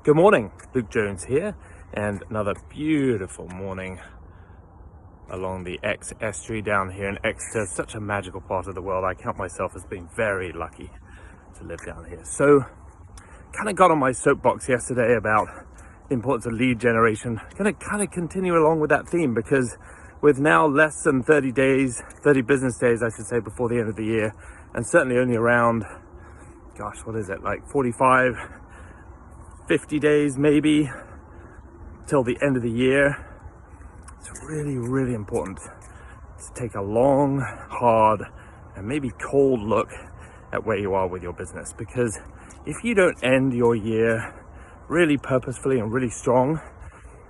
Good morning, Luke Jones here, and another beautiful morning along the Exe Estuary down here in Exeter. Such a magical part of the world. I count myself as being very lucky to live down here. So, kind of got on my soapbox yesterday about the importance of lead generation. Going to kind of continue along with that theme because with now less than 30 business days, I should say, before the end of the year, and certainly only around, gosh, what is it, like 50 days maybe till the end of the year. It's really, really important to take a long, hard, and maybe cold look at where you are with your business, because if you don't end your year really purposefully and really strong,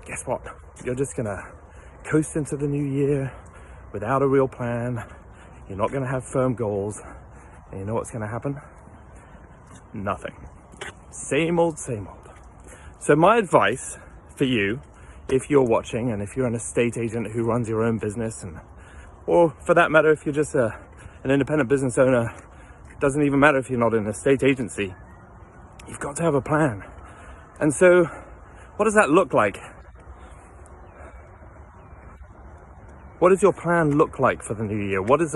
guess what? You're just gonna coast into the new year without a real plan. You're not gonna have firm goals, and you know what's gonna happen? Nothing. Same old, same old. So my advice for you, if you're watching and if you're an estate agent who runs your own business, or for that matter, if you're just an independent business owner, it doesn't even matter if you're not in an estate agency, you've got to have a plan. And so what does that look like? What does your plan look like for the new year? What does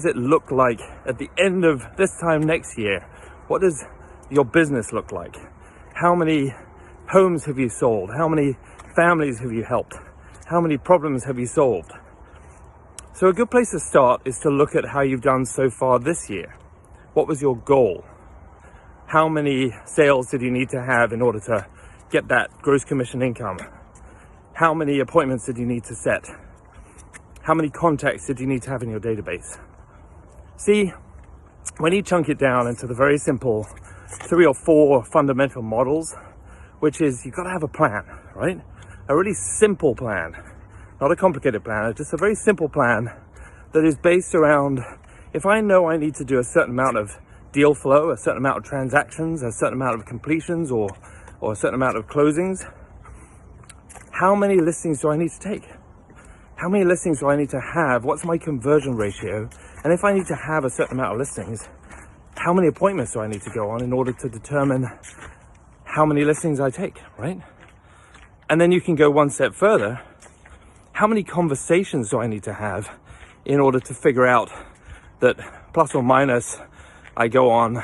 it look like at the end of this time next year? What does your business look like? How many homes have you sold? How many families have you helped? How many problems have you solved? So a good place to start is to look at how you've done so far this year. What was your goal? How many sales did you need to have in order to get that gross commission income? How many appointments did you need to set? How many contacts did you need to have in your database? See, when you chunk it down into the very simple 3 or 4 fundamental models, which is you've got to have a plan, right? A really simple plan, not a complicated plan, just a very simple plan that is based around, if I know I need to do a certain amount of deal flow, a certain amount of transactions, a certain amount of completions, or a certain amount of closings, how many listings do I need to take? How many listings do I need to have? What's my conversion ratio? And if I need to have a certain amount of listings, how many appointments do I need to go on in order to determine how many listings I take, right? And then you can go one step further. How many conversations do I need to have in order to figure out that plus or minus I go on,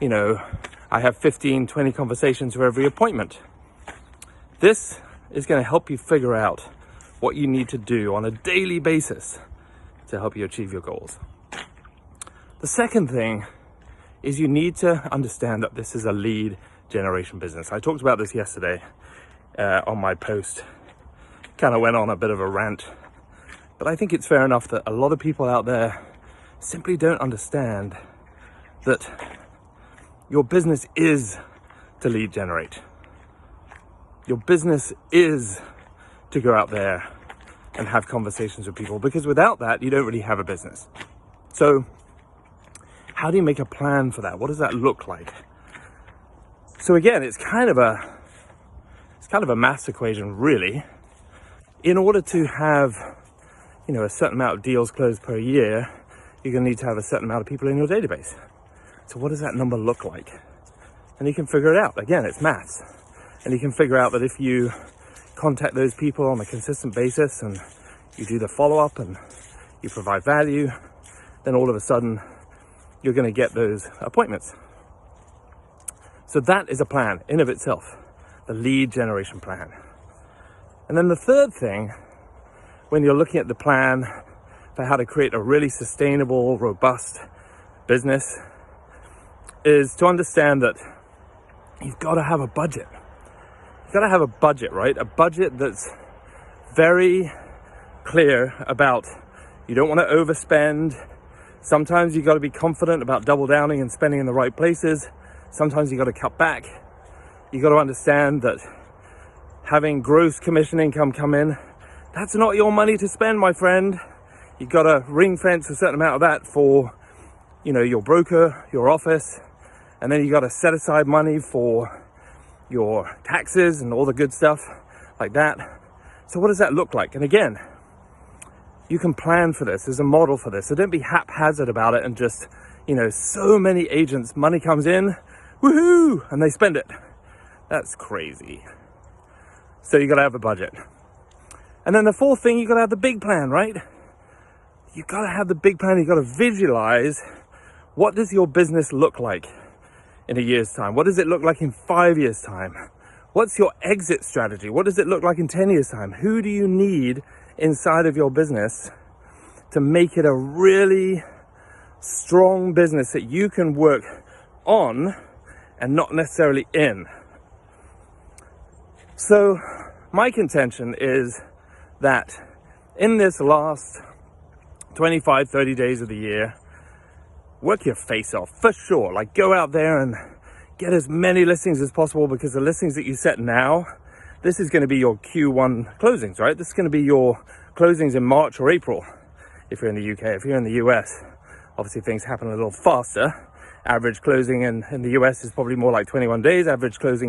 I have 15, 20 conversations for every appointment. This is going to help you figure out what you need to do on a daily basis to help you achieve your goals. The second thing is you need to understand that this is a lead generation business. I talked about this yesterday on my post. Kind of went on a bit of a rant, but I think it's fair enough that a lot of people out there simply don't understand that your business is to lead generate. Your business is to go out there and have conversations with people, because without that, you don't really have a business. So how do you make a plan for that? What does that look like? So again, it's kind of a maths equation, really. In order to have, a certain amount of deals closed per year, you're going to need to have a certain amount of people in your database. So what does that number look like? And you can figure it out. Again, it's maths. And you can figure out that if you contact those people on a consistent basis and you do the follow-up and you provide value, then all of a sudden you're going to get those appointments. So that is a plan in of itself, the lead generation plan. And then the third thing, when you're looking at the plan for how to create a really sustainable, robust business, is to understand that you've got to have a budget. You've got to have a budget, right? A budget that's very clear about, you don't want to overspend. Sometimes you've got to be confident about double downing and spending in the right places. Sometimes you got to cut back. You got to understand that having gross commission income come in, that's not your money to spend, my friend. You got to ring fence a certain amount of that for, your broker, your office, and then you got to set aside money for your taxes and all the good stuff like that. So what does that look like? And again, you can plan for this. There's a model for this. So don't be haphazard about it and just, so many agents, money comes in, woohoo, and they spend it. That's crazy. So you got to have a budget. And then the fourth thing, you got to have the big plan, right? You got to have the big plan. You got to visualize, what does your business look like in a year's time? What does it look like in 5 years' time? What's your exit strategy? What does it look like in 10 years' time? Who do you need inside of your business to make it a really strong business that you can work on and not necessarily in? So my contention is that in this last 25, 30 days of the year, work your face off for sure. Like, go out there and get as many listings as possible, because the listings that you set now, this is going to be your Q1 closings, right? This is going to be your closings in March or April if you're in the UK. If you're in the US, obviously things happen a little faster. Average closing in the US is probably more like 21 days. Average closing here